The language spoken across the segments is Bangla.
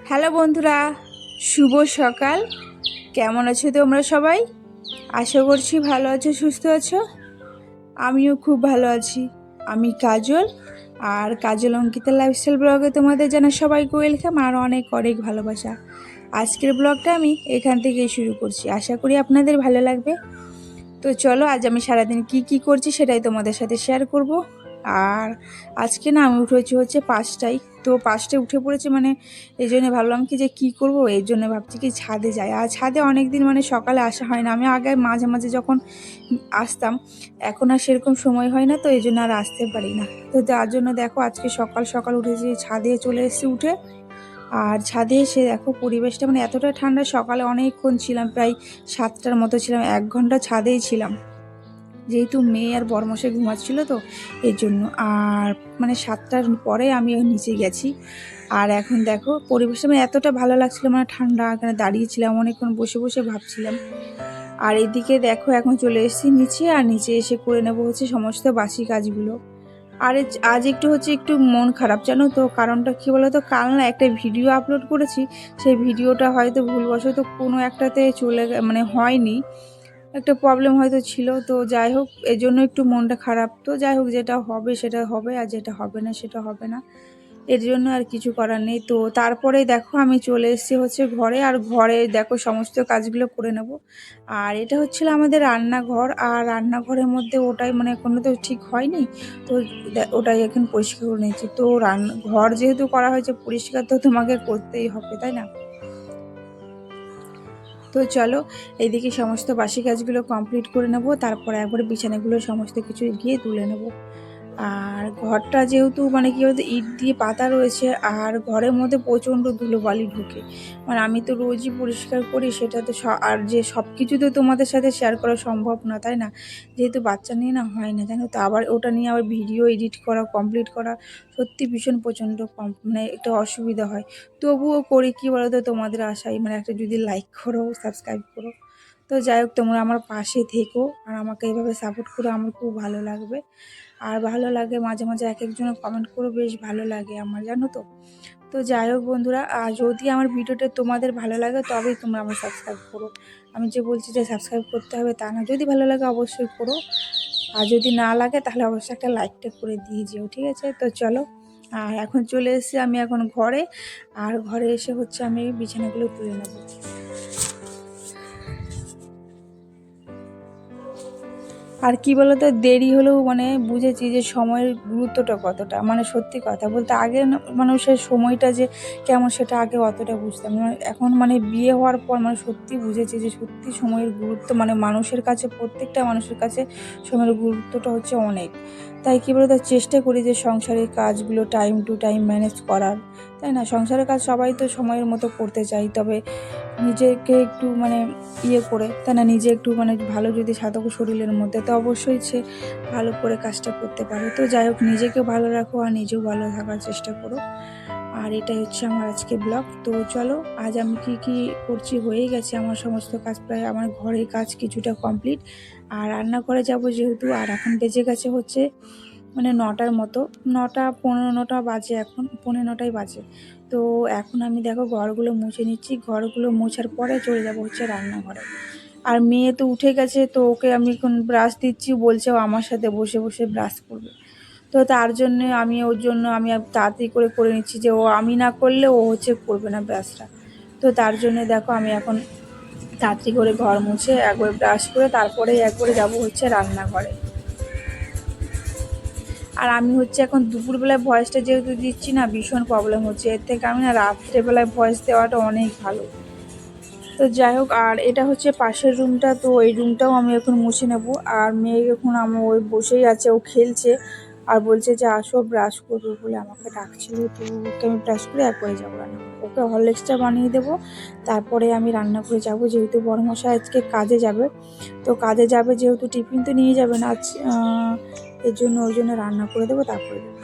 হ্যালো বন্ধুরা, শুভ সকাল। কেমন আছো তোমরা সবাই? আশা করছি ভালো আছো, সুস্থ আছো। আমিও খুব ভালো আছি। আমি কাজল, আর কাজল অঙ্কিতা লাইফস্টাইল ব্লগে তোমাদের জানা সবাইকে ওয়েলকাম আর অনেক অনেক ভালোবাসা। আজকের ব্লগটা আমি এখান থেকেই শুরু করছি, আশা করি আপনাদের ভালো লাগবে। তো চলো, আজ আমি সারাদিন কি করছি সেটাই তোমাদের সাথে শেয়ার করব। আর আজকে না আমি উঠেছি হচ্ছে 5টায়, তো 5টায় উঠে পড়েছি, মানে এই জন্য ভাবলাম কি যে কী করবো, এই জন্য ভাবছি কি ছাদে যাই। আর ছাদে অনেক দিন মানে সকালে আসা হয় না। আমি আগে মাঝে মাঝে যখন আসতাম, এখন আর সেরকম সময় হয় না, তো এই জন্য আর আসতে পারি না। তো যার জন্য দেখো আজকে সকাল সকাল উঠেছি, ছাদে চলে এসেছি উঠে। আর ছাদে এসে দেখো পরিবেশটা মানে এতটা ঠান্ডা, সকালে অনেকক্ষণ ছিলাম, প্রায় 7টার মতো ছিলাম, 1 ঘন্টা ছাদেই ছিলাম, যেহেতু মেয়ে আর বরমশাই ঘুমাচ্ছিল তো এর জন্য। আর মানে 7টার পরে আমি নিচে গেছি। আর এখন দেখো পরিবেশটা মানে এতটা ভালো লাগছিল, মানে ঠান্ডা, এখানে দাঁড়িয়েছিলাম অনেকক্ষণ বসে বসে ভাবছিলাম। আর এদিকে দেখো এখন চলে এসেছি নিচে, আর নিচে এসে করে নেবো হচ্ছে সমস্ত বাসি কাজগুলো। আর আজ একটু হচ্ছে একটু মন খারাপ, জানো তো কারণটা কী বলো তো? কাল না একটা ভিডিও আপলোড করেছি, সেই ভিডিওটা হয়তো ভুলবশত কোনো একটাতে মানে হয়নি, একটা প্রবলেম হয়তো ছিল। তো যাই হোক, এজন্য একটু মনটা খারাপ। তো যাই হোক, যেটা হবে সেটা হবে, আর যেটা হবে না সেটা হবে না, এর জন্য আর কিছু করার নেই। তো তারপরে দেখো আমি চলে এসেছি হচ্ছে ঘরে, আর ঘরে দেখো সমস্ত কাজগুলো করে নেব। আর এটা হচ্ছিল আমাদের রান্নাঘর, আর রান্নাঘরের মধ্যে ওটাই মানে কোনো তো ঠিক হয়নি, তো ওটাই এখন পরিষ্কার করে নিয়েছি। তো ঘর যেহেতু করা হয়েছে পরিষ্কার, তো তোমাকে করতেই হবে, তাই না? তো চলো, এইদিকে সমস্ত বাসি কাজগুলো কমপ্লিট করে নেব, তারপরে একবারে বিছানাগুলো সমস্ত কিছু গিয়ে তুলে নেব। আর ঘরটা যেহেতু মানে কী বলতো ইট দিয়ে পাতা রয়েছে, আর ঘরের মধ্যে প্রচণ্ড ধুলোবালি ঢোকে। মানে আমি তো রোজই পরিষ্কার করি, সেটা তো আর যে সব কিছু তো তোমাদের সাথে শেয়ার করা সম্ভব না, তাই না? যেহেতু বাচ্চা নিয়ে না হয় না, জানো তো, আবার ওটা নিয়ে আবার ভিডিও এডিট করা, কমপ্লিট করা সত্যি ভীষণ প্রচণ্ড মানে একটা অসুবিধা হয়। তবুও করি, কী বলো তো, তোমাদের আশায়, মানে একটা যদি লাইক করো, সাবস্ক্রাইব করো। তো যাই হোক, তোমরা আমার পাশে থেকো আর আমাকে এইভাবে সাপোর্ট করো, আমার খুব ভালো লাগবে। আর ভালো লাগে মাঝে মাঝে এক একজনের কমেন্ট করো, বেশ ভালো লাগে আমার, জানো তো। তো যাই হোক বন্ধুরা, আর যদি আমার ভিডিওটা তোমাদের ভালো লাগে তবেই তোমরা আমার সাবস্ক্রাইব করো। আমি যে বলছি যে সাবস্ক্রাইব করতে হবে তা না, যদি ভালো লাগে অবশ্যই করো, আর যদি না লাগে তাহলে অবশ্যই একটা লাইকটা করে দিয়ে যেও, ঠিক আছে? তো চলো, আর এখন চলে এসেছি আমি এখন ঘরে। আর ঘরে এসে হচ্ছে আমি বিছানাগুলো তুলে নেবো। আর কি বলতো, দেরি হলেও মানে বুঝেছি যে সময়ের গুরুত্বটা কতটা, মানে সত্যি কথা বলতে আগে মানুষের সময়টা যে কেমন সেটা আগে অতটা বুঝতাম না। এখন মানে বিয়ে হওয়ার পর মানে সত্যি বুঝেছি যে সত্যি সময়ের গুরুত্ব, মানে মানুষের কাছে, প্রত্যেকটা মানুষের কাছে সময়ের গুরুত্বটা হচ্ছে অনেক। তাই কী বলতো, চেষ্টা করি যে সংসারের কাজগুলো টাইম টু টাইম ম্যানেজ করার, তাই না? সংসারের কাজ সবাই তো সময়ের মতো করতে চাই, তবে নিজেকে একটু মানে করে, তাই না, নিজে একটু মানে ভালো যদি সাধক শরীরের মধ্যে, তো অবশ্যই সে ভালো করে কাজটা করতে পারে। তো যাই হোক, নিজেকেও ভালো রাখো আর নিজেও ভালো থাকার চেষ্টা করো। আর এটাই হচ্ছে আমার আজকে ব্লগ। তো চলো, আজ আমি কি করছি, হয়ে গেছে আমার সমস্ত কাজ, প্রায় আমার ঘরের কাজ কিছুটা কমপ্লিট। আর রান্নাঘরে যাব যেহেতু, আর এখন বেজে গেছে হচ্ছে মানে 9টার মতো, 9টা 15, 9টা বাজে, এখন 9:45 বাজে। তো এখন আমি দেখো ঘরগুলো মুছে নিচ্ছি, ঘরগুলো মোছার পরে চলে যাব হচ্ছে রান্নাঘরে। আর মেয়ে তো উঠে গেছে, তো ওকে আমি এখন ব্রাশ দিচ্ছি, বলছে ও আমার সাথে বসে বসে ব্রাশ করবে। তো তার জন্য ওর জন্য আমি তাড়াতাড়ি করে নিচ্ছি, যে ও আমি না করলে ও হচ্ছে করবে না ব্রাশটা। তো তার জন্য দেখো আমি এখন তাড়াতাড়ি করে ঘর মুছে একবার ব্রাশ করে তারপরেই একবারে যাব হচ্ছে রান্নাঘরে। আর আমি হচ্ছে এখন দুপুরবেলায় ভয়েসটা যেহেতু দিচ্ছি না, ভীষণ প্রবলেম হচ্ছে, এর থেকে আমি না রাত্রেবেলায় ভয়েস দেওয়াটা অনেক ভালো। তো যাই হোক, আর এটা হচ্ছে পাশের রুমটা, তো এই রুমটাও আমি এখন মুছে নেব। আর মেয়ে এখন আমার ওই বসেই আছে, ও খেলছে আর বলছে যে আসো ব্রাশ করবে বলে আমাকে ডাকছিল। তো ওকে আমি ব্রাশ করে একবারে যাবো রান্না করে, ওকে হরলিক্সটা বানিয়ে দেবো, তারপরে আমি রান্না করে যাবো। যেহেতু বড়মশাই আজকে কাজে যাবে, তো কাজে যাবে যেহেতু টিফিন তো নিয়ে যাবে না আজ, এর জন্য ওই জন্য রান্না করে দেবো, তারপরে যাবো।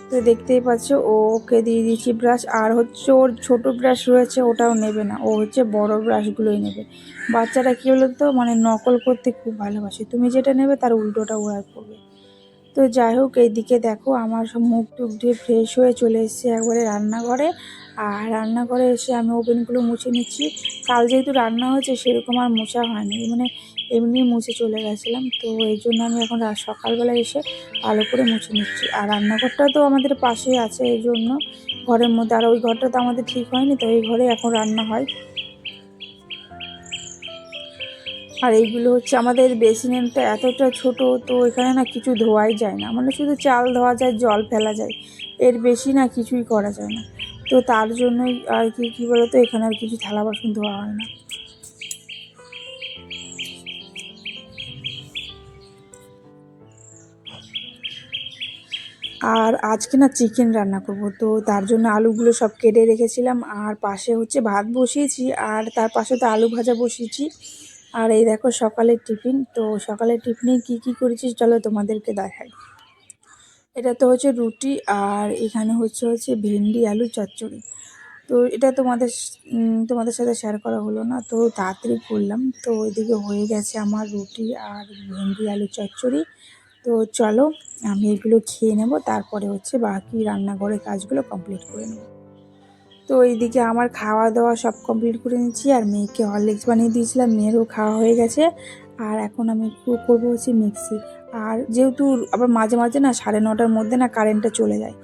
তো দেখতেই পাচ্ছ, ওকে দিয়ে দিয়েছি ব্রাশ। আর হচ্ছে ওর ছোট ব্রাশ রয়েছে, ওটাও নেবে না, ও হচ্ছে বড় ব্রাশগুলোই নেবে। বাচ্চারা কী বলো তো, মানে নকল করতে খুব ভালোবাসে, তুমি যেটা নেবে তার উল্টোটা ওরা করবে। তো যাই হোক, এইদিকে দেখো আমার সব মুখ টুক ধুয়ে ফ্রেশ হয়ে চলে এসেছি একবারে রান্নাঘরে। আর রান্নাঘরে এসে আমি ওভেনগুলো মুছে নিচ্ছি। কাল যেহেতু রান্না হয়েছে সেরকম আর মোছা হয়নি, মানে এমনি মুছে চলে গেছিলাম। তো এই জন্য আমি এখন সকালবেলা এসে ভালো করে মুছে নিচ্ছি। আর রান্নাঘরটা তো আমাদের পাশেই আছে, এই জন্য ঘরের মধ্যে। আর ওই ঘরটা তো আমাদের ঠিক হয়নি, তো এই ঘরে এখন রান্না হয়। আর এইগুলো হচ্ছে আমাদের বেসিনটা এতটা ছোট, তো এখানে না কিছু ধোয়াই যায় না, মানে শুধু চাল ধোয়া যায়, জল ফেলা যায়, এর বেশি না কিছুই করা যায় না। তো তার জন্যই আর কি বলতো, এখানে আর কিছু থালা বাসন ধোয়া হয় না। আর আজকে না চিকেন রান্না করব, তো তার জন্য আলুগুলো সব কেটে রেখেছিলাম। আর পাশে হচ্ছে ভাত বসিয়েছি, আর তার পাশে তো আলু ভাজা বসিয়েছি। আর এই দেখো সকালের টিফিন। তো সকালের টিফিনে কি করেছি চলো তোমাদেরকে দেখাই। এটা তো হচ্ছে রুটি, আর এখানে হচ্ছে ভেন্ডি আলু চচ্চড়ি। তো এটা তোমাদের সাথে শেয়ার করা হলো না, তো তাড়াতাড়ি করলাম। তো ওইদিকে হয়ে গেছে আমার রুটি আর ভেন্ডি আলু চচ্চড়ি। তো চলো আমি এগুলো খেয়ে নেব, তারপরে হচ্ছে বাকি রান্নাঘরের কাজগুলো কমপ্লিট করে নেব। তো এইদিকে আমার খাওয়া দাওয়া সব কমপ্লিট করে নিচ্ছি, আর মেয়েকে হরলিক্স বানিয়ে দিয়েছিলাম, মেয়েরও খাওয়া হয়ে গেছে। আর এখন আমি করবো হচ্ছে মিক্সি। আর যেহেতু আবার মাঝে মাঝে না 9:30টার মধ্যে না কারেন্টটা চলে যায়,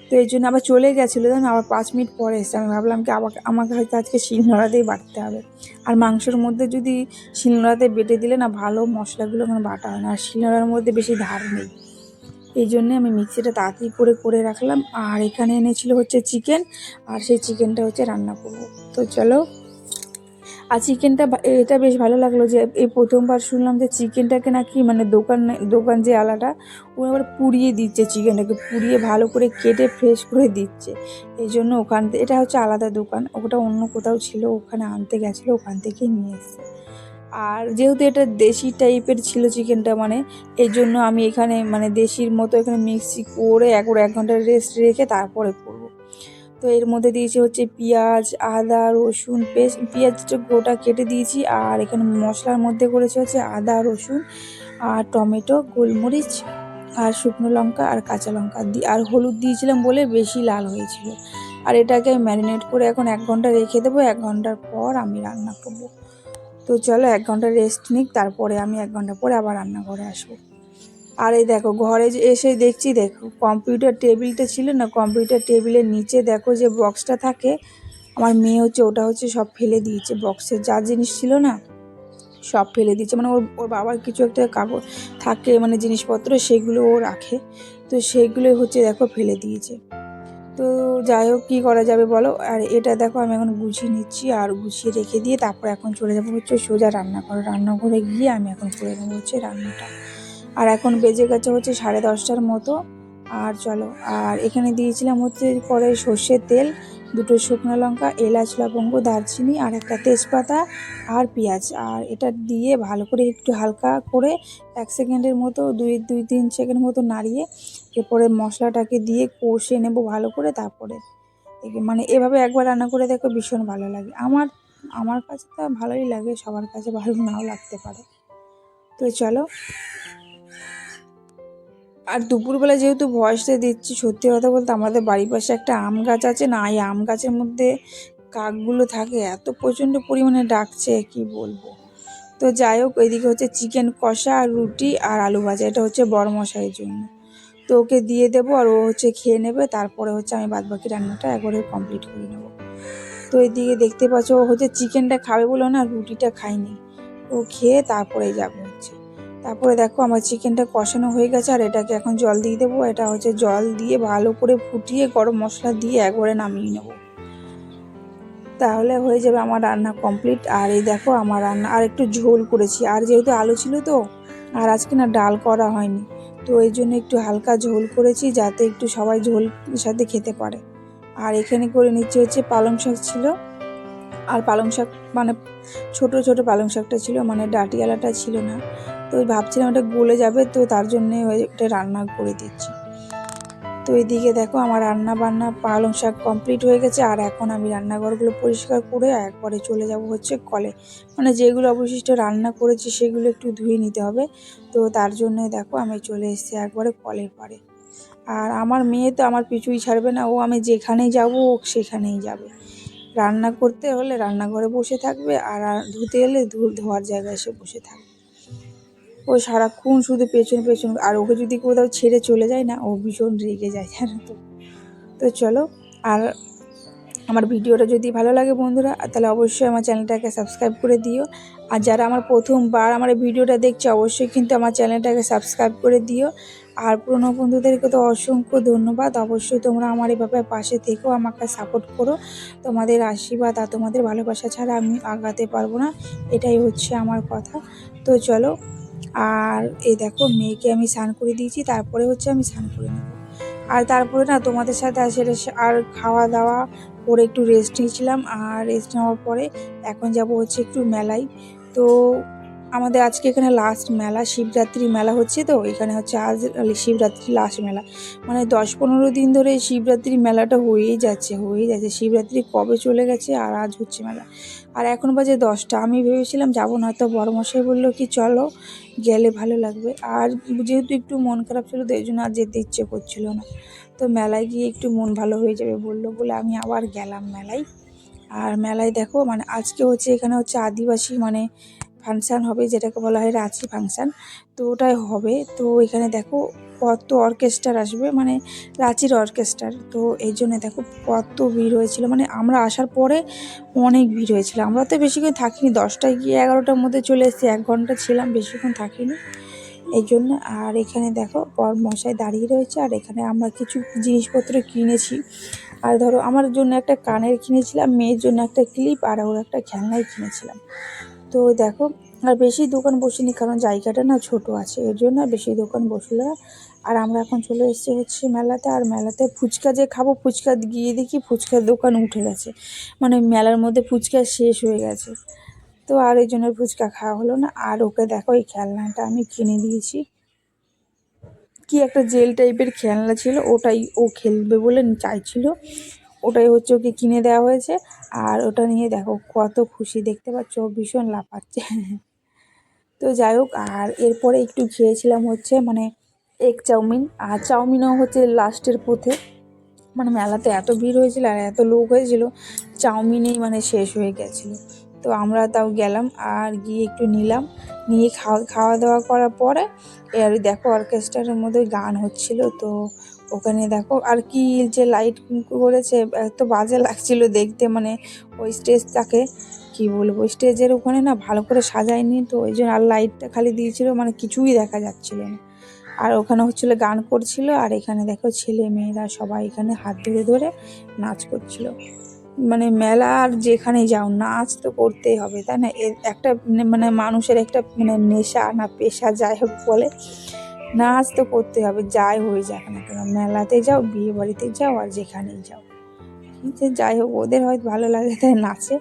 তো এই জন্য আবার চলে গেছিলো, জানো, আবার 5 মিনিট পরে এসে আমি ভাবলাম কি আবার আমাকে হয়তো আজকে শিলনোড়াতেই বাটতে হবে। আর মাংসের মধ্যে যদি শিলনোড়াতে বেটে দিলে না ভালো মশলাগুলো কোনো বাটা হয় না, আর শিলনোড়ার মধ্যে বেশি ধার নেই। এই জন্যে আমি মিক্সিটা তাড়াতাড়ি করে রাখলাম। আর এখানে এনেছিল হচ্ছে চিকেন, আর সেই চিকেনটা হচ্ছে রান্না করব। তো চলো। আর চিকেনটা এটা বেশ ভালো লাগলো যে এই প্রথমবার শুনলাম যে চিকেনটাকে নাকি মানে দোকান যে আলাটা, ও আবার পুড়িয়ে দিচ্ছে, চিকেনটাকে পুড়িয়ে ভালো করে কেটে ফ্রেশ করে দিচ্ছে। এই জন্য এটা হচ্ছে আলাদা দোকান, ওটা অন্য কোথাও ছিল, ওখানে আনতে গেছিলো, ওখান থেকেই নিয়ে এসছে। আর যেহেতু এটা দেশি টাইপের ছিল চিকেনটা, মানে এই জন্য আমি এখানে মানে দেশির মতো এখানে মিক্সি করে 1 ঘন্টা রেস্ট রেখে তারপরে করবো। তো এর মধ্যে দিয়েছি হচ্ছে পেঁয়াজ, আদা, রসুন পেস্ট, পেঁয়াজটা গোটা কেটে দিয়েছি। আর এখানে মশলার মধ্যে করেছি হচ্ছে আদা, রসুন আর টমেটো, গোলমরিচ আর শুকনো লঙ্কা আর কাঁচা লঙ্কা আর হলুদ দিয়েছিলাম বলে বেশি লাল হয়েছিল। আর এটাকে আমি ম্যারিনেট করে এখন 1 ঘন্টা রেখে দেবো, 1 ঘন্টার পর আমি রান্না করবো। তো চলো 1 ঘন্টা রেস্ট নিক, তারপরে আমি 1 ঘন্টা পরে আবার রান্নাঘরে আসবো। আর এই দেখো ঘরে এসে দেখছি, দেখো কম্পিউটার টেবিলটা ছিল না, কম্পিউটার টেবিলের নিচে দেখো যে বক্সটা থাকে, আমার মেয়ে হচ্ছে ওটা হচ্ছে সব ফেলে দিয়েছে। বক্সে যা জিনিস ছিল না সব ফেলে দিয়েছে, মানে ওর বাবার কিছু একটা কাগজ থাকে, মানে জিনিসপত্র সেগুলো ও রাখে, তো সেইগুলোই হচ্ছে দেখো ফেলে দিয়েছে। তো যাই হোক, কী করা যাবে বলো। আর এটা দেখো আমি এখন গুছিয়ে নিচ্ছি, আর গুছিয়ে রেখে দিয়ে তারপর এখন চলে যাবো হচ্ছে সোজা রান্নাঘরে গিয়ে আমি এখন করে নেবো হচ্ছে রান্নাটা। আর এখন বেজে গেছে হচ্ছে 10:30টার মতো। আর চলো, আর এখানে দিয়েছিলাম হচ্ছে পরে সর্ষের তেল, 2টো শুকনো লঙ্কা, এলাচ, লবঙ্গ, দারচিনি আর একটা তেজপাতা আর পেঁয়াজ। আর এটা দিয়ে ভালো করে একটু হালকা করে 1 সেকেন্ডের মতো 2-3 সেকেন্ড মতো নাড়িয়ে এরপরে মশলাটাকে দিয়ে কষে নেব ভালো করে। তারপরে মানে এভাবে একবার রান্না করে দেখো, ভীষণ ভালো লাগে। আমার কাছে তো ভালোই লাগে, সবার কাছে ভালো নাও লাগতে পারে। তো চলো। আর দুপুরবেলা যেহেতু ভয়েসটা দিচ্ছি, সত্যি কথা বলতে আমাদের বাড়ির পাশে একটা আম গাছ আছে না, এই আম গাছের মধ্যে কাকগুলো থাকে, এত প্রচণ্ড পরিমাণে ডাকছে কি বলবো। তো যাই হোক, ওইদিকে হচ্ছে চিকেন কষা আর রুটি আর আলু ভাজা, এটা হচ্ছে বড় মশাইয়ের জন্য। তো ওকে দিয়ে দেবো, আর ও হচ্ছে খেয়ে নেবে, তারপরে হচ্ছে আমি বাদবাকি রান্নাটা একবারে কমপ্লিট করে নেবো। তো এইদিকে দেখতে পাচ্ছ, ও হচ্ছে চিকেনটা খাবে বলে না রুটিটা খাইনি, ও খেয়ে তারপরে যাবে হচ্ছে। তারপরে দেখো আমার চিকেনটা কষানো হয়ে গেছে, আর এটাকে এখন জল দিয়ে দেবো। এটা হচ্ছে জল দিয়ে ভালো করে ফুটিয়ে গরম মশলা দিয়ে একবারে নামিয়ে নেবো, তাহলে হয়ে যাবে আমার রান্না কমপ্লিট। আর এই দেখো আমার রান্না, আর একটু ঝোল করেছি, আর যেহেতু আলু ছিল তো, আর আজকে না ডাল করা হয়নি, তো এই জন্য একটু হালকা ঝোল করেছি যাতে একটু সবাই ঝোল সাথে খেতে পারে। আর এখানে করে নিচ্ছে হচ্ছে পালং শাক ছিল, আর পালং শাক মানে ছোট ছোট পালং শাকটা ছিল, মানে ডাঁটিয়ালাটা ছিল না, তো ভাবছিলাম ওটা গলে যাবে, তো তার জন্যে এটা রান্না করে দিচ্ছি। তো এদিকে দেখো আমার রান্না বান্না পালং শাক কমপ্লিট হয়ে গেছে। আর এখন আমি রান্নাঘরগুলো পরিষ্কার করে একবারে চলে যাব হচ্ছে কলে, মানে যেগুলো অবশিষ্ট রান্না করেছি সেগুলো একটু ধুয়ে নিতে হবে। তো তার জন্য দেখো আমি চলে এসেছি একবারে কলের পাড়ে। আর আমার মেয়ে তো আমার পিছুই ছাড়বে না, ও আমি যেখানেই যাব ও সেখানেই যাবে। রান্না করতে হলে রান্নাঘরে বসে থাকবে, আর ধুতে এলে ধোয়ার জায়গায় এসে বসে থাকবে। ও সারাক্ষণ শুধু পেছন পেছন, আর ওকে যদি কোথাও ছেড়ে চলে যায় না, ও ভীষণ রেগে যায়, জানো তো। তো চলো, আর আমার ভিডিওটা যদি ভালো লাগে বন্ধুরা, তাহলে অবশ্যই আমার চ্যানেলটাকে সাবস্ক্রাইব করে দিও। আর যারা আমার প্রথমবার আমার ভিডিওটা দেখছে, অবশ্যই কিন্তু আমার চ্যানেলটাকে সাবস্ক্রাইব করে দিও। আর পুরনো বন্ধুদেরকে তো অসংখ্য ধন্যবাদ। অবশ্যই তোমরা আমার এভাবে পাশে থেকেও আমাকে সাপোর্ট করো। তোমাদের আশীর্বাদ আর তোমাদের ভালোবাসা ছাড়া আমি আগাতে পারবো না, এটাই হচ্ছে আমার কথা। তো চলো, আর এই দেখো মেয়েকে আমি স্নান করে দিয়েছি, তারপরে হচ্ছে আমি স্নান করে নেব। আর তারপরে না তোমাদের সাথে আর খাওয়া দাওয়া করে একটু রেস্ট নিয়েছিলাম। আর রেস্ট নেওয়ার পরে এখন যাব হচ্ছে একটু মেলায়। তো আমাদের আজকে এখানে লাস্ট মেলা, শিবরাত্রি মেলা হচ্ছে। তো এখানে হচ্ছে আজ শিবরাত্রি লাস্ট মেলা, মানে 10-15 দিন ধরে শিবরাত্রি মেলাটা হয়েই যাচ্ছে। শিবরাত্রি কবে চলে গেছে আর আজ হচ্ছে মেলা। আর এখন বাজে 10টা। আমি ভেবেছিলাম যাবো না, তো বড়মশাই বললো কি চলো গেলে ভালো লাগবে। আর যেহেতু একটু মন খারাপ ছিল, তো এই জন্য আর যেতে ইচ্ছে করছিল না। তো মেলায় গিয়ে একটু মন ভালো হয়ে যাবে বললো বলে আমি আবার গেলাম মেলায়। আর মেলায় দেখো মানে আজকে হচ্ছে এখানে হচ্ছে আদিবাসী মানে ফাংশান হবে, যেটাকে বলা হয় রাঁচি ফাংশান। তো ওটাই হবে। তো এখানে দেখো কত অর্কেস্ট্রার আসবে, মানে রাঁচির অর্কেস্ট্রার। তো এই জন্য দেখো কত ভিড় হয়েছিল, মানে আমরা আসার পরে অনেক ভিড় হয়েছিল। আমরা তো বেশিক্ষণ থাকিনি, 10টায় গিয়ে 11টার মধ্যে চলে এসেছি, 1 ঘন্টা ছিলাম, বেশিক্ষণ থাকিনি এই জন্য। আর এখানে দেখো বর মশাই দাঁড়িয়ে রয়েছে, আর এখানে আমরা কিছু জিনিসপত্র কিনেছি। আর ধরো আমার জন্য একটা কানের কিনেছিলাম, মেয়ের জন্য একটা ক্লিপ, আর ওর একটা খেলনাই কিনেছিলাম। তো দেখো, আর বেশি দোকান বসিনি, কারণ জায়গাটা না ছোট আছে, এর জন্য আর বেশি দোকান বসলো না। আর আমরা এখন চলে এসেছি হচ্ছে মেলাতে। আর মেলাতে ফুচকা যে খাবো, ফুচকা গিয়ে দেখি ফুচকার দোকান উঠে গেছে, মানে মেলার মধ্যে ফুচকা শেষ হয়ে গেছে। তো আর এই জন্য ফুচকা খাওয়া হলো না। আর ওকে দেখো এই খেলনাটা আমি কিনে দিয়েছি, কি একটা জেল টাইপের খেলনা ছিল, ওটাই ও খেলবে বলে চাইছিল, ওটাই হচ্ছে ওকে কিনে দেওয়া হয়েছে। আর ওটা নিয়ে দেখো কত খুশি, দেখতে পাচ্ছ ভীষণ লাফাচ্ছে। তো যাই হোক, আর এরপরে একটু খেয়েছিলাম হচ্ছে মানে এগ চাউমিন। আর চাউমিনও হচ্ছে লাস্টের পথে, মানে মেলাতে এত ভিড় হয়েছিল আর এত লোক হয়েছিল, চাউমিনেই মানে শেষ হয়ে গেছিলো। তো আমরা তাও গেলাম, আর গিয়ে একটু নিলাম, নিয়ে খাওয়া দাওয়া করার পরে আর দেখো অর্কেস্ট্রার মধ্যে গান হচ্ছিল। তো ওখানে দেখো আর কি যে লাইট করেছে, এত বাজে লাগছিল দেখতে, মানে ওই স্টেজটাকে কি বলবো, স্টেজের ওখানে না ভালো করে সাজায়নি, তো ওই জন্য আর লাইটটা খালি দিয়েছিল, মানে কিছুই দেখা যাচ্ছিল না। আর ওখানে হচ্ছিলো গান করছিল, আর এখানে দেখো ছেলে মেয়েরা সবাই এখানে হাত ধরে ধরে নাচ করছিল। মানে মেলা আর যেখানেই যাও নাচ তো করতেই হবে, তাই না? এর একটা মানে মানুষের একটা মানে নেশা না পেশা যাই হোক বলে, নাচ তো করতে হবে যাই হয়ে যাক না কেন, মেলাতে যাও, বিয়ে বাড়িতে যাও, আর যেখানেই যাও। কিন্তু যাই হোক ওদের হয়তো ভালো লাগে তাই নাচে।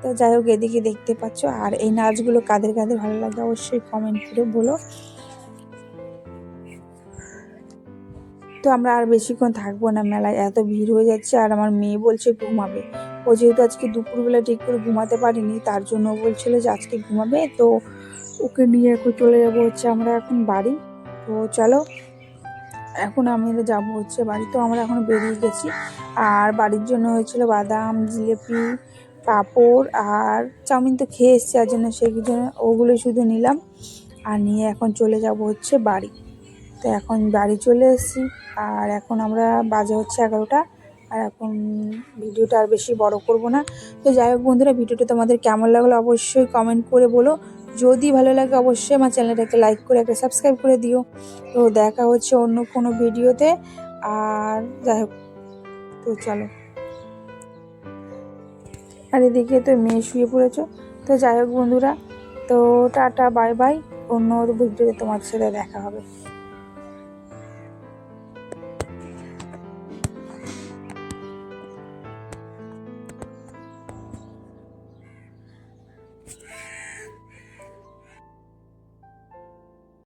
তো যাই হোক এদিকে দেখতে পাচ্ছ। আর এই নাচগুলো কাদের কাদের ভালো লাগে অবশ্যই কমেন্ট করে বলো। তো আমরা আর বেশিক্ষণ থাকবো না মেলায়, এত ভিড় হয়ে যাচ্ছে। আর আমার মেয়ে বলছে ঘুমাবে, ও যেহেতু আজকে দুপুরবেলা ঠিক করে ঘুমাতে পারিনি, তার জন্য ও বলছিল যে আজকে ঘুমাবে। তো ওকে নিয়ে এখন চলে যাবো হচ্ছে আমরা এখন বাড়ি। তো চলো, এখন আমরা যাবো হচ্ছে বাড়ি। তো আমরা এখন বেরিয়ে গেছি। আর বাড়ির জন্য হয়েছিল বাদাম, জিলিপি, পাঁপড় আর চাউমিন তো খেয়ে এসছি, আর জন্য সেগুলো ওগুলো শুধু নিলাম। আর নিয়ে এখন চলে যাব হচ্ছে বাড়ি। তো এখন বাড়ি চলে এসেছি। আর এখন আমরা বাজে হচ্ছে 11টা। আর এখন ভিডিওটা আর বেশি বড় করব না। তো যাই হোক বন্ধুরা, ভিডিওটা তোমাদের কেমন লাগলো অবশ্যই কমেন্ট করে বলো। যদি ভালো লাগে অবশ্যই আমার চ্যানেলটাকে লাইক করে একটা সাবস্ক্রাইব করে দিও। তো দেখা হচ্ছে অন্য কোনো ভিডিওতে। আর যাই হোক, তো চলো। আর এদিকে তো মেয়ে শুয়ে পড়েছো। তো যাই হোক বন্ধুরা, তো টাটা বাই বাই, অন্য ভিডিওতে তোমাদের সাথে দেখা হবে।